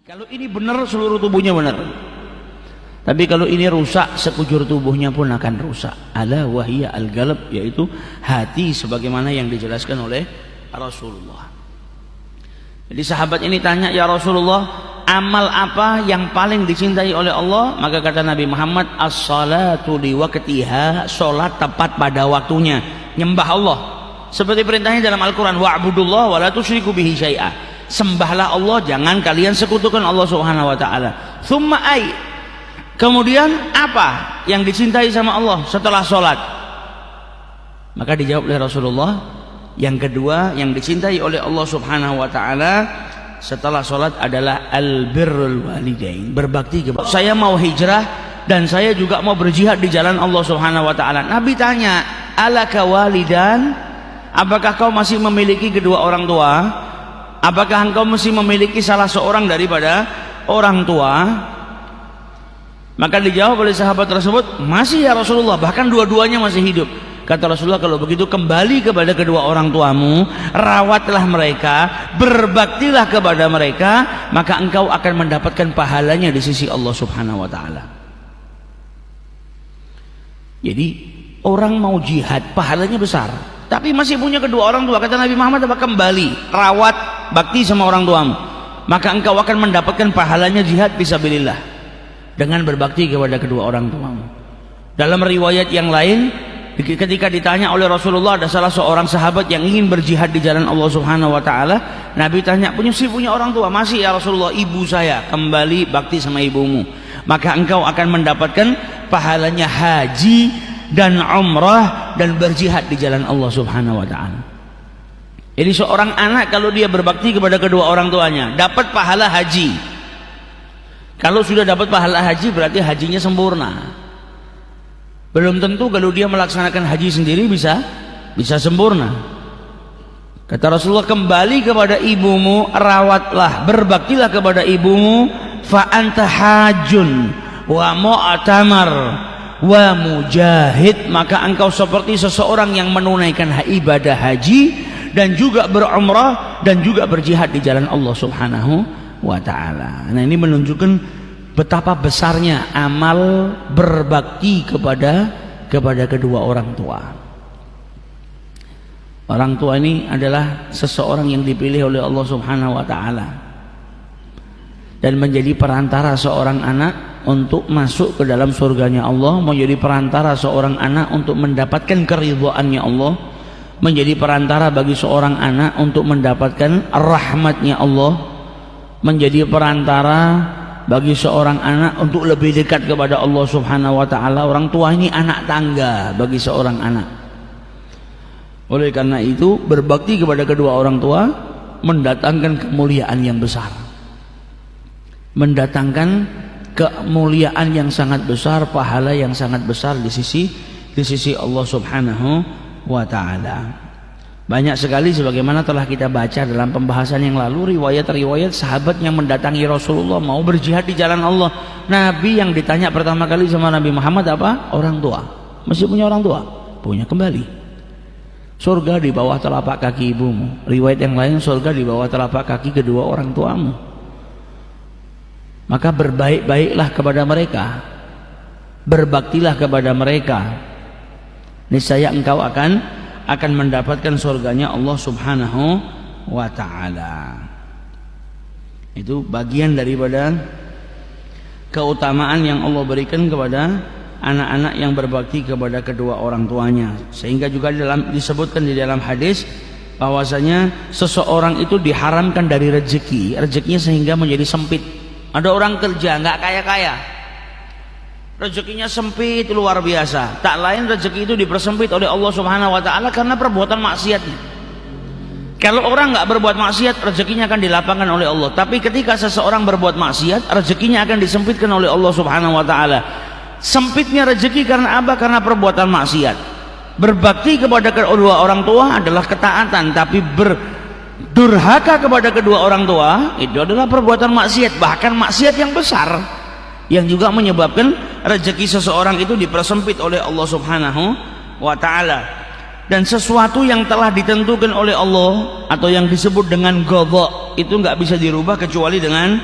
Kalau ini benar, seluruh tubuhnya benar. Tapi kalau ini rusak, sekujur tubuhnya pun akan rusak. Ala wahiyya al-qalb, yaitu hati, sebagaimana yang dijelaskan oleh Rasulullah. Jadi sahabat ini tanya, ya Rasulullah, amal apa yang paling dicintai oleh Allah? Maka kata Nabi Muhammad, as-salatu liwaqtiha, salat tepat pada waktunya, nyembah Allah seperti perintahnya dalam Al-Quran, wa'budullah wa la tusyriku bihi syai'a, sembahlah Allah, jangan kalian sekutukan Allah Subhanahu wa ta'ala. Thumma ay, kemudian apa yang dicintai sama Allah setelah sholat? Maka dijawab oleh Rasulullah, yang kedua yang dicintai oleh Allah Subhanahu wa ta'ala setelah sholat adalah al-birrul walidain, berbakti kepada. Saya mau hijrah dan saya juga mau berjihad di jalan Allah Subhanahu wa ta'ala. Nabi tanya, alaka walidan, apakah kau masih memiliki kedua orang tua? Apakah engkau masih memiliki salah seorang daripada orang tua? Maka dijawab oleh sahabat tersebut, masih ya Rasulullah, bahkan dua-duanya masih hidup. Kata Rasulullah, kalau begitu kembali kepada kedua orang tuamu, rawatlah mereka, berbaktilah kepada mereka, maka engkau akan mendapatkan pahalanya di sisi Allah Subhanahu wa ta'ala. Jadi orang mau jihad pahalanya besar, tapi masih punya kedua orang tua. Kata Nabi Muhammad, apa kembali, rawat, bakti sama orang tuamu, maka engkau akan mendapatkan pahalanya jihad fisabilillah dengan berbakti kepada kedua orang tuamu. Dalam riwayat yang lain, ketika ditanya oleh Rasulullah, ada salah seorang sahabat yang ingin berjihad di jalan Allah Subhanahu wa ta'ala. Nabi tanya, punya orang tua? Masih ya Rasulullah, ibu saya. Kembali bakti sama ibumu, maka engkau akan mendapatkan pahalanya haji dan umrah dan berjihad di jalan Allah Subhanahu wa ta'ala. Jadi seorang anak kalau dia berbakti kepada kedua orang tuanya dapat pahala haji. Kalau sudah dapat pahala haji berarti hajinya sempurna. Belum tentu kalau dia melaksanakan haji sendiri bisa sempurna. Kata Rasulullah, kembali kepada ibumu, rawatlah, berbaktilah kepada ibumu, fa anta hajun wa mu'tamar wa mujahid, maka engkau seperti seseorang yang menunaikan ibadah haji dan juga berumrah dan juga berjihad di jalan Allah Subhanahu wa ta'ala. Nah, ini menunjukkan betapa besarnya amal berbakti kepada kedua orang tua. Orang tua ini adalah seseorang yang dipilih oleh Allah Subhanahu wa ta'ala dan menjadi perantara seorang anak untuk masuk ke dalam surganya Allah, menjadi perantara seorang anak untuk mendapatkan keridhaannya Allah, menjadi perantara bagi seorang anak untuk mendapatkan rahmatnya Allah, menjadi perantara bagi seorang anak untuk lebih dekat kepada Allah Subhanahu wa ta'ala. Orang tua ini anak tangga bagi seorang anak. Oleh karena itu, berbakti kepada kedua orang tua mendatangkan kemuliaan yang besar, mendatangkan kemuliaan yang sangat besar, pahala yang sangat besar di sisi Allah Subhanahu wa ta'ala. Banyak sekali sebagaimana telah kita baca dalam pembahasan yang lalu, riwayat-riwayat sahabat yang mendatangi Rasulullah mau berjihad di jalan Allah. Nabi yang ditanya pertama kali sama Nabi Muhammad apa? Orang tua. Masih punya orang tua? Punya, kembali. Surga di bawah telapak kaki ibumu. Riwayat yang lain, surga di bawah telapak kaki kedua orang tuamu. Maka berbaik-baiklah kepada mereka, berbaktilah kepada mereka, niscaya engkau akan mendapatkan surganya Allah Subhanahu wa ta'ala. Itu bagian daripada keutamaan yang Allah berikan kepada anak-anak yang berbakti kepada kedua orang tuanya. Sehingga juga disebutkan di dalam hadis bahwasanya seseorang itu diharamkan dari rezekinya sehingga menjadi sempit. Ada orang kerja nggak kaya-kaya, rezekinya sempit luar biasa. Tak lain rezeki itu dipersempit oleh Allah Subhanahu wa ta'ala karena perbuatan maksiatnya. Kalau orang nggak berbuat maksiat, rezekinya akan dilapangkan oleh Allah. Tapi ketika seseorang berbuat maksiat, rezekinya akan disempitkan oleh Allah Subhanahu wa ta'ala. Sempitnya rezeki karena apa? Karena perbuatan maksiat. Berbakti kepada kedua orang tua adalah ketaatan, tapi berdurhaka kepada kedua orang tua itu adalah perbuatan maksiat, bahkan maksiat yang besar, yang juga menyebabkan rezeki seseorang itu dipersempit oleh Allah Subhanahu wa ta'ala. Dan sesuatu yang telah ditentukan oleh Allah atau yang disebut dengan qadha itu nggak bisa dirubah kecuali dengan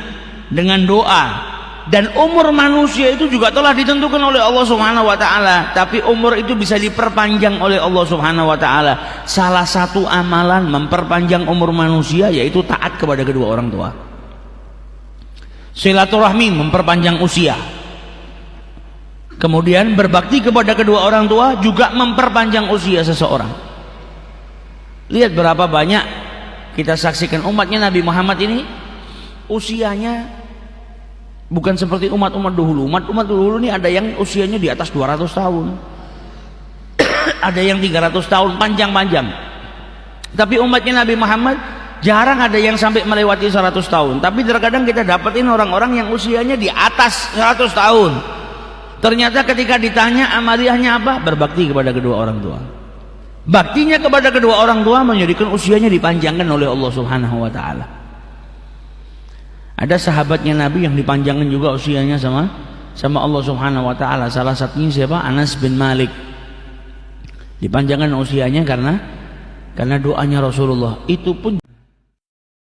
dengan doa. Dan umur manusia itu juga telah ditentukan oleh Allah Subhanahu wa taala, tapi umur itu bisa diperpanjang oleh Allah Subhanahu wa taala. Salah satu amalan memperpanjang umur manusia yaitu taat kepada kedua orang tua. Silaturahmi memperpanjang usia. Kemudian berbakti kepada kedua orang tua juga memperpanjang usia seseorang. Lihat berapa banyak kita saksikan umatnya Nabi Muhammad ini usianya bukan seperti umat-umat dahulu. Umat-umat dahulu ini ada yang usianya di atas 200 tahun. Ada yang 300 tahun, panjang-panjang. Tapi umatnya Nabi Muhammad jarang ada yang sampai melewati 100 tahun. Tapi terkadang kita dapetin orang-orang yang usianya di atas 100 tahun. Ternyata ketika ditanya amaliyahnya apa? Berbakti kepada kedua orang tua. Baktinya kepada kedua orang tua menjadikan usianya dipanjangkan oleh Allah Subhanahu wa taala. Ada sahabatnya Nabi yang dipanjangkan juga usianya sama Allah Subhanahu wa taala. Salah satunya siapa? Anas bin Malik. Dipanjangkan usianya karena doanya Rasulullah. Itu pun